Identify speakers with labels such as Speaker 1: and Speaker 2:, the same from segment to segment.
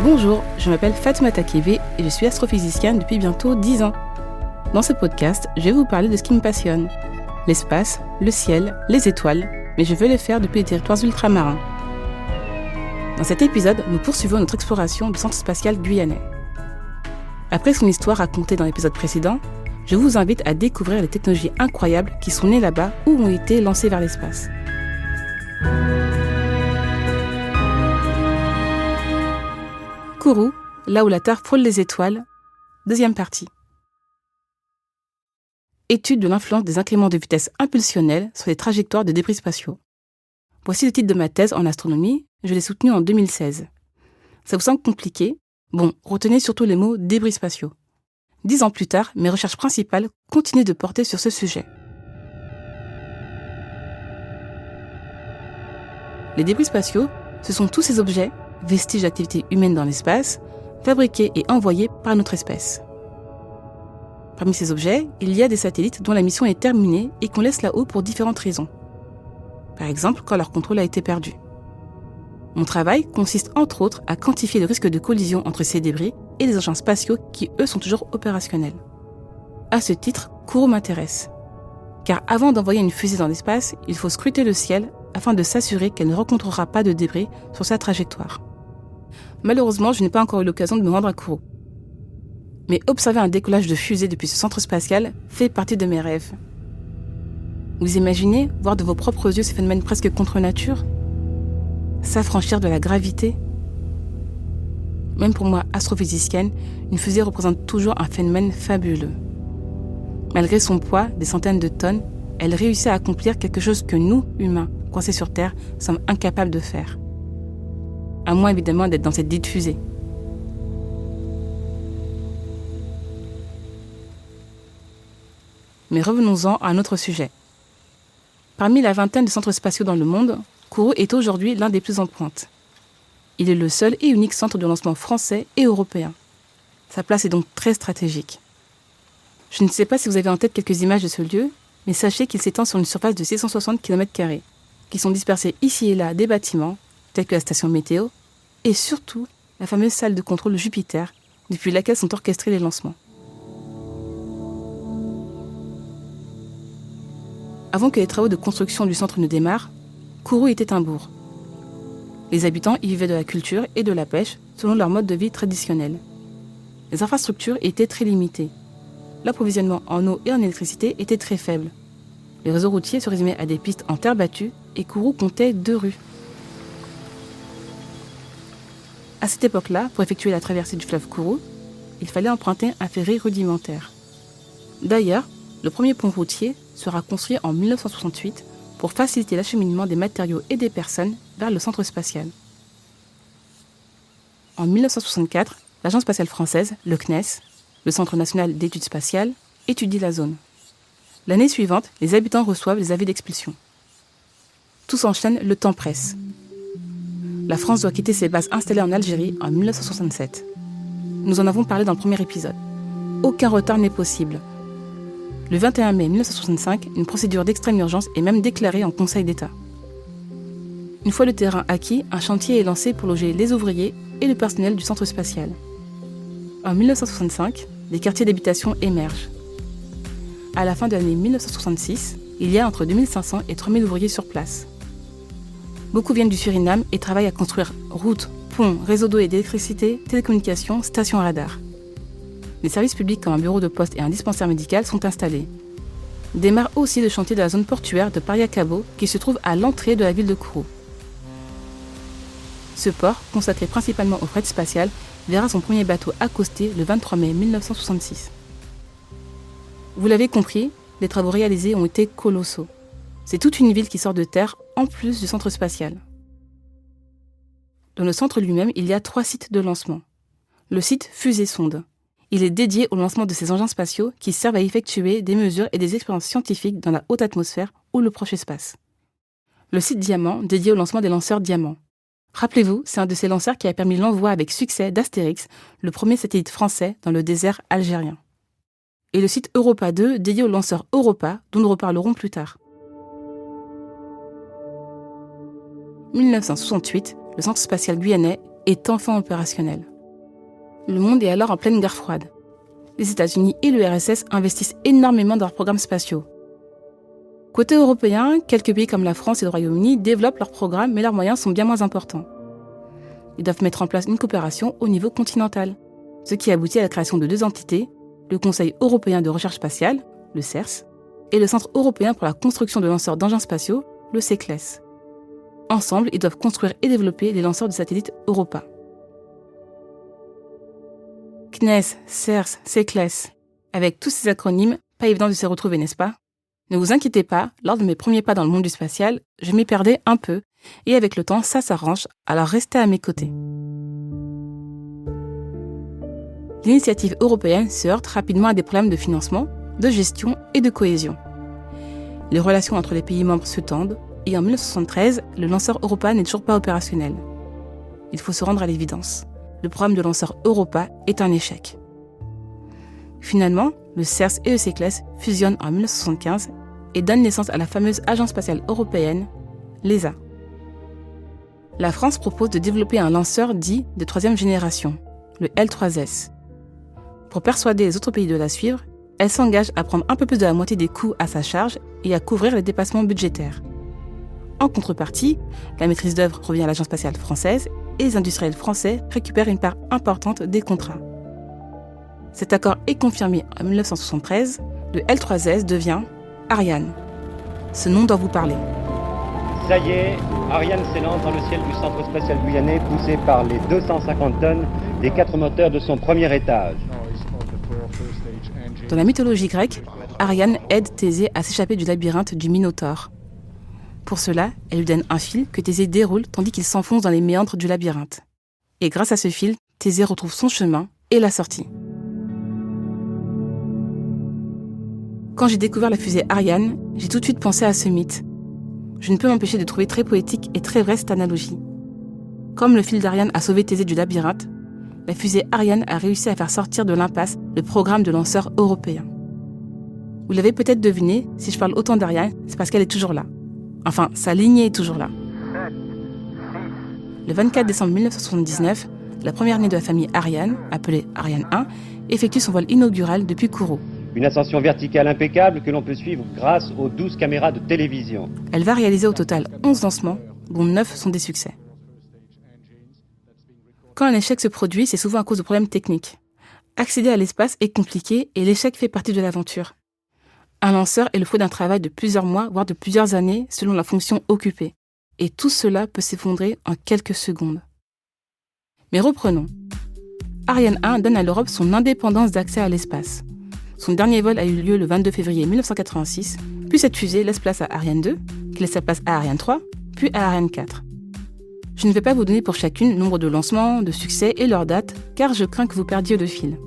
Speaker 1: Bonjour, je m'appelle Fatoumata Kébé et je suis astrophysicienne depuis bientôt 10 ans. Dans ce podcast, je vais vous parler de ce qui me passionne. L'espace, le ciel, les étoiles, mais je veux le faire depuis les territoires ultramarins. Dans cet épisode, nous poursuivons notre exploration du centre spatial guyanais. Après son histoire racontée dans l'épisode précédent, je vous invite à découvrir les technologies incroyables qui sont nées là-bas ou ont été lancées vers l'espace. Kourou, là où la Terre frôle les étoiles, deuxième partie. Étude de l'influence des incréments de vitesse impulsionnelle sur les trajectoires de débris spatiaux. Voici le titre de ma thèse en astronomie, je l'ai soutenue en 2016. Ça vous semble compliqué? Bon, retenez surtout les mots débris spatiaux. 10 ans plus tard, mes recherches principales continuent de porter sur ce sujet. Les débris spatiaux, ce sont tous ces objets, vestiges d'activités humaines dans l'espace, fabriqués et envoyés par notre espèce. Parmi ces objets, il y a des satellites dont la mission est terminée et qu'on laisse là-haut pour différentes raisons. Par exemple, quand leur contrôle a été perdu. Mon travail consiste entre autres à quantifier le risque de collision entre ces débris et les engins spatiaux qui, eux, sont toujours opérationnels. À ce titre, Kourou m'intéresse. Car avant d'envoyer une fusée dans l'espace, il faut scruter le ciel afin de s'assurer qu'elle ne rencontrera pas de débris sur sa trajectoire. Malheureusement, je n'ai pas encore eu l'occasion de me rendre à Kourou. Mais observer un décollage de fusée depuis ce centre spatial fait partie de mes rêves. Vous imaginez voir de vos propres yeux ces phénomènes presque contre nature? S'affranchir de la gravité? Même pour moi, astrophysicienne, une fusée représente toujours un phénomène fabuleux. Malgré son poids, des centaines de tonnes, elle réussit à accomplir quelque chose que nous, humains, coincés sur Terre, sommes incapables de faire. À moins évidemment d'être dans cette dite fusée. Mais revenons-en à un autre sujet. Parmi la vingtaine de centres spatiaux dans le monde, Kourou est aujourd'hui l'un des plus en pointe. Il est le seul et unique centre de lancement français et européen. Sa place est donc très stratégique. Je ne sais pas si vous avez en tête quelques images de ce lieu, mais sachez qu'il s'étend sur une surface de 660 km², qui sont dispersés ici et là des bâtiments, tels que la station météo, et surtout la fameuse salle de contrôle de Jupiter, depuis laquelle sont orchestrés les lancements. Avant que les travaux de construction du centre ne démarrent, Kourou était un bourg. Les habitants y vivaient de la culture et de la pêche selon leur mode de vie traditionnel. Les infrastructures étaient très limitées. L'approvisionnement en eau et en électricité était très faible. Les réseaux routiers se résumaient à des pistes en terre battue et Kourou comptait 2 rues. À cette époque-là, pour effectuer la traversée du fleuve Kourou, il fallait emprunter un ferry rudimentaire. D'ailleurs, le premier pont routier sera construit en 1968 pour faciliter l'acheminement des matériaux et des personnes vers le centre spatial. En 1964, l'Agence spatiale française, le CNES, le Centre national d'études spatiales, étudie la zone. L'année suivante, les habitants reçoivent les avis d'expulsion. Tout s'enchaîne, le temps presse. La France doit quitter ses bases installées en Algérie en 1967. Nous en avons parlé dans le premier épisode. Aucun retard n'est possible. Le 21 mai 1965, une procédure d'extrême urgence est même déclarée en Conseil d'État. Une fois le terrain acquis, un chantier est lancé pour loger les ouvriers et le personnel du centre spatial. En 1965, des quartiers d'habitation émergent. À la fin de l'année 1966, il y a entre 2500 et 3000 ouvriers sur place. Beaucoup viennent du Suriname et travaillent à construire routes, ponts, réseaux d'eau et d'électricité, télécommunications, stations radars. Des services publics comme un bureau de poste et un dispensaire médical sont installés. Démarre aussi le chantier de la zone portuaire de Pariacabo qui se trouve à l'entrée de la ville de Kourou. Ce port, consacré principalement au fret spatial, verra son premier bateau accosté le 23 mai 1966. Vous l'avez compris, les travaux réalisés ont été colossaux. C'est toute une ville qui sort de terre en plus du centre spatial. Dans le centre lui-même, il y a 3 sites de lancement. Le site fusée-sonde. Il est dédié au lancement de ces engins spatiaux qui servent à effectuer des mesures et des expériences scientifiques dans la haute atmosphère ou le proche espace. Le site Diamant, dédié au lancement des lanceurs Diamant. Rappelez-vous, c'est un de ces lanceurs qui a permis l'envoi avec succès d'Astérix, le premier satellite français dans le désert algérien. Et le site Europa 2, dédié au lanceur Europa, dont nous reparlerons plus tard. 1968, le centre spatial guyanais est enfin opérationnel. Le monde est alors en pleine guerre froide. Les États-Unis et l'URSS investissent énormément dans leurs programmes spatiaux. Côté européen, quelques pays comme la France et le Royaume-Uni développent leurs programmes, mais leurs moyens sont bien moins importants. Ils doivent mettre en place une coopération au niveau continental, ce qui aboutit à la création de 2 entités, le Conseil européen de recherche spatiale, le CERS, et le Centre européen pour la construction de lanceurs d'engins spatiaux, le CECLES. Ensemble, ils doivent construire et développer les lanceurs de satellites Europa. CNES, CERS, CECLES. Avec tous ces acronymes, pas évident de se retrouver, n'est-ce pas? Ne vous inquiétez pas, lors de mes premiers pas dans le monde du spatial, je m'y perdais un peu, et avec le temps, ça s'arrange, alors restez à mes côtés. L'initiative européenne se heurte rapidement à des problèmes de financement, de gestion et de cohésion. Les relations entre les pays membres se tendent, et en 1973, le lanceur Europa n'est toujours pas opérationnel. Il faut se rendre à l'évidence. Le programme de lanceur Europa est un échec. Finalement, le CERS et le CECLES fusionnent en 1975 et donnent naissance à la fameuse Agence spatiale européenne, l'ESA. La France propose de développer un lanceur dit de 3e génération, le L3S. Pour persuader les autres pays de la suivre, elle s'engage à prendre un peu plus de la moitié des coûts à sa charge et à couvrir les dépassements budgétaires. En contrepartie, la maîtrise d'œuvre revient à l'Agence spatiale française et les industriels français récupèrent une part importante des contrats. Cet accord est confirmé en 1973, le L3S devient Ariane. Ce nom doit vous parler.
Speaker 2: Ça y est, Ariane s'élance dans le ciel du centre spatial guyanais, poussé par les 250 tonnes des 4 moteurs de son premier étage.
Speaker 1: Dans la mythologie grecque, Ariane aide Thésée à s'échapper du labyrinthe du Minotaure. Pour cela, elle lui donne un fil que Thésée déroule tandis qu'il s'enfonce dans les méandres du labyrinthe. Et grâce à ce fil, Thésée retrouve son chemin et la sortie. Quand j'ai découvert la fusée Ariane, j'ai tout de suite pensé à ce mythe. Je ne peux m'empêcher de trouver très poétique et très vraie cette analogie. Comme le fil d'Ariane a sauvé Thésée du labyrinthe, la fusée Ariane a réussi à faire sortir de l'impasse le programme de lanceurs européens. Vous l'avez peut-être deviné, si je parle autant d'Ariane, c'est parce qu'elle est toujours là. Enfin, sa lignée est toujours là. Le 24 décembre 1979, la première née de la famille Ariane, appelée Ariane 1, effectue son vol inaugural depuis Kourou.
Speaker 2: Une ascension verticale impeccable que l'on peut suivre grâce aux 12 caméras de télévision.
Speaker 1: Elle va réaliser au total 11 lancements, dont 9 sont des succès. Quand un échec se produit, c'est souvent à cause de problèmes techniques. Accéder à l'espace est compliqué et l'échec fait partie de l'aventure. Un lanceur est le fruit d'un travail de plusieurs mois, voire de plusieurs années, selon la fonction occupée. Et tout cela peut s'effondrer en quelques secondes. Mais reprenons. Ariane 1 donne à l'Europe son indépendance d'accès à l'espace. Son dernier vol a eu lieu le 22 février 1986, puis cette fusée laisse place à Ariane 2, qui laisse sa place à Ariane 3, puis à Ariane 4. Je ne vais pas vous donner pour chacune le nombre de lancements, de succès et leur date, car je crains que vous perdiez le fil.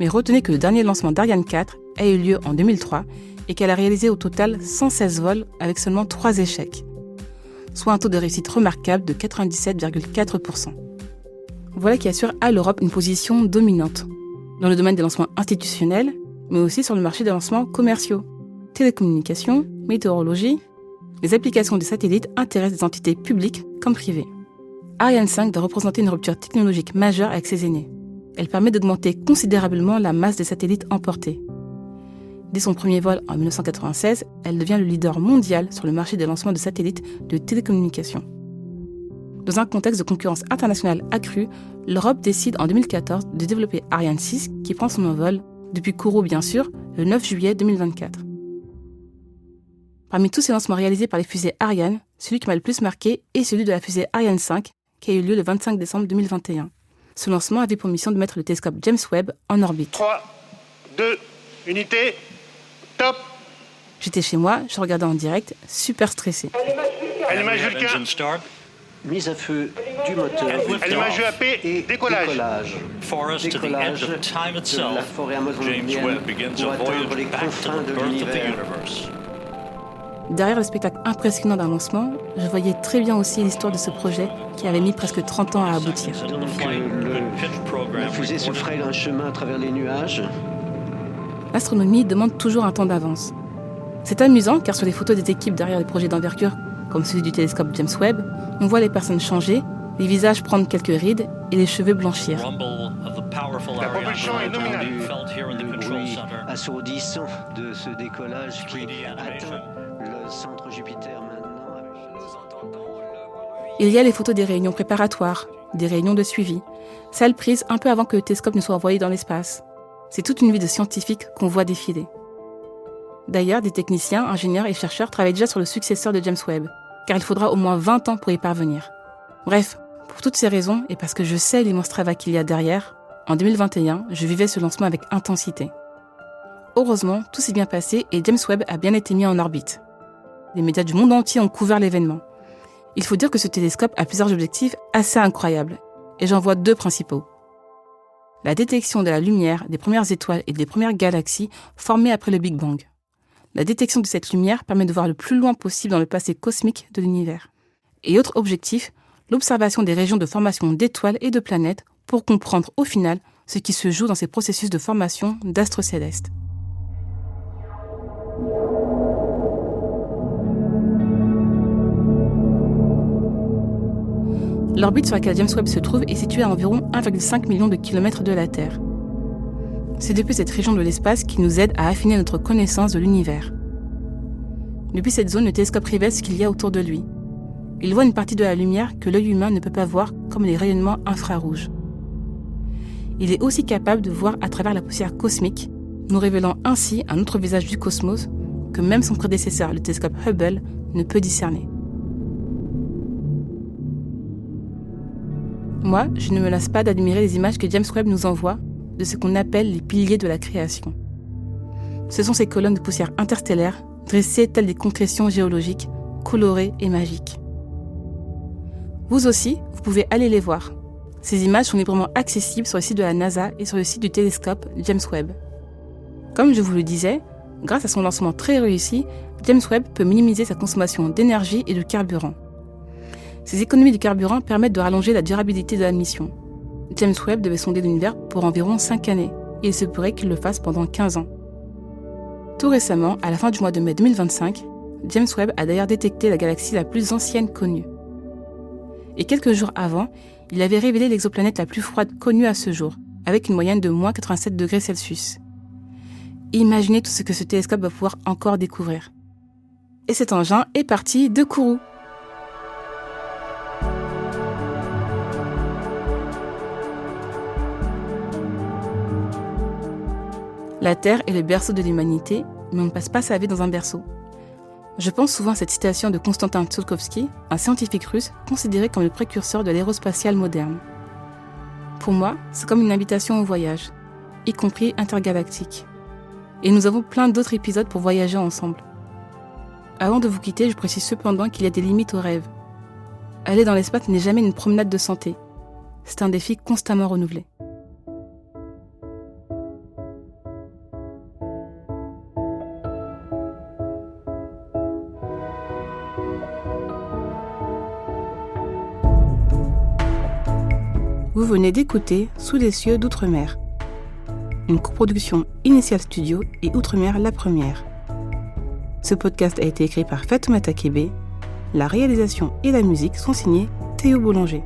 Speaker 1: Mais retenez que le dernier lancement d'Ariane 4 a eu lieu en 2003 et qu'elle a réalisé au total 116 vols avec seulement 3 échecs, soit un taux de réussite remarquable de 97,4%. Voilà qui assure à l'Europe une position dominante, dans le domaine des lancements institutionnels, mais aussi sur le marché des lancements commerciaux. Télécommunications, météorologie, les applications des satellites intéressent des entités publiques comme privées. Ariane 5 va représenter une rupture technologique majeure avec ses aînés. Elle permet d'augmenter considérablement la masse des satellites emportés. Dès son premier vol en 1996, elle devient le leader mondial sur le marché des lancements de satellites de télécommunications. Dans un contexte de concurrence internationale accrue, l'Europe décide en 2014 de développer Ariane 6 qui prend son envol, depuis Kourou bien sûr, le 9 juillet 2024. Parmi tous ces lancements réalisés par les fusées Ariane, celui qui m'a le plus marqué est celui de la fusée Ariane 5 qui a eu lieu le 25 décembre 2021. Ce lancement avait pour mission de mettre le télescope James Webb en orbite.
Speaker 3: 3, 2, unité, top.
Speaker 1: J'étais chez moi, je regardais en direct, super stressé.
Speaker 3: Allumage Vulcain.
Speaker 4: Mise à feu du moteur.
Speaker 3: Allumage EAP,
Speaker 4: et
Speaker 3: décollage.
Speaker 4: Décollage de la forêt amazonienne pour atteindre les confins de l'univers.
Speaker 1: Derrière le spectacle impressionnant d'un lancement, je voyais très bien aussi l'histoire de ce projet qui avait mis presque 30 ans à aboutir.
Speaker 4: La fusée se fraye un chemin à travers les nuages.
Speaker 1: L'astronomie demande toujours un temps d'avance. C'est amusant car sur les photos des équipes derrière les projets d'envergure, comme celui du télescope James Webb, on voit les personnes changer les visages prendre quelques rides et les cheveux blanchir.
Speaker 3: La propulsion est nominale.
Speaker 4: Le bruit assourdissant de ce décollage qui atteint le centre Jupiter maintenant.
Speaker 1: Il y a les photos des réunions préparatoires, des réunions de suivi, celles prises un peu avant que le télescope ne soit envoyé dans l'espace. C'est toute une vie de scientifiques qu'on voit défiler. D'ailleurs, des techniciens, ingénieurs et chercheurs travaillent déjà sur le successeur de James Webb, car il faudra au moins 20 ans pour y parvenir. Bref, pour toutes ces raisons, et parce que je sais l'immense travail qu'il y a derrière, en 2021, je vivais ce lancement avec intensité. Heureusement, tout s'est bien passé et James Webb a bien été mis en orbite. Les médias du monde entier ont couvert l'événement. Il faut dire que ce télescope a plusieurs objectifs assez incroyables, et j'en vois 2 principaux. La détection de la lumière des premières étoiles et des premières galaxies formées après le Big Bang. La détection de cette lumière permet de voir le plus loin possible dans le passé cosmique de l'univers. Et autre objectif, l'observation des régions de formation d'étoiles et de planètes pour comprendre au final ce qui se joue dans ces processus de formation d'astres célestes. L'orbite sur laquelle James Webb se trouve est située à environ 1,5 million de kilomètres de la Terre. C'est depuis cette région de l'espace qui nous aide à affiner notre connaissance de l'univers. Depuis cette zone, le télescope révèle ce qu'il y a autour de lui. Il voit une partie de la lumière que l'œil humain ne peut pas voir, comme les rayonnements infrarouges. Il est aussi capable de voir à travers la poussière cosmique, nous révélant ainsi un autre visage du cosmos que même son prédécesseur, le télescope Hubble, ne peut discerner. Moi, je ne me lasse pas d'admirer les images que James Webb nous envoie de ce qu'on appelle les piliers de la création. Ce sont ces colonnes de poussière interstellaire dressées telles des concrétions géologiques, colorées et magiques. Vous aussi, vous pouvez aller les voir. Ces images sont librement accessibles sur le site de la NASA et sur le site du télescope James Webb. Comme je vous le disais, grâce à son lancement très réussi, James Webb peut minimiser sa consommation d'énergie et de carburant. Ces économies de carburant permettent de rallonger la durabilité de la mission. James Webb devait sonder l'univers pour environ 5 années, et il se pourrait qu'il le fasse pendant 15 ans. Tout récemment, à la fin du mois de mai 2025, James Webb a d'ailleurs détecté la galaxie la plus ancienne connue. Et quelques jours avant, il avait révélé l'exoplanète la plus froide connue à ce jour, avec une moyenne de moins 87 degrés Celsius. Imaginez tout ce que ce télescope va pouvoir encore découvrir. Et cet engin est parti de Kourou. La Terre est le berceau de l'humanité, mais on ne passe pas sa vie dans un berceau. Je pense souvent à cette citation de Konstantin Tsiolkovsky, un scientifique russe considéré comme le précurseur de l'aérospatiale moderne. Pour moi, c'est comme une invitation au voyage, y compris intergalactique. Et nous avons plein d'autres épisodes pour voyager ensemble. Avant de vous quitter, je précise cependant qu'il y a des limites aux rêves. Aller dans l'espace n'est jamais une promenade de santé. C'est un défi constamment renouvelé. Vous venez d'écouter Sous les cieux d'Outre-mer, une coproduction Initial Studio et Outre-mer La Première. Ce podcast a été écrit par Fatoumata Kébé. La réalisation et la musique sont signées Théo Boulanger.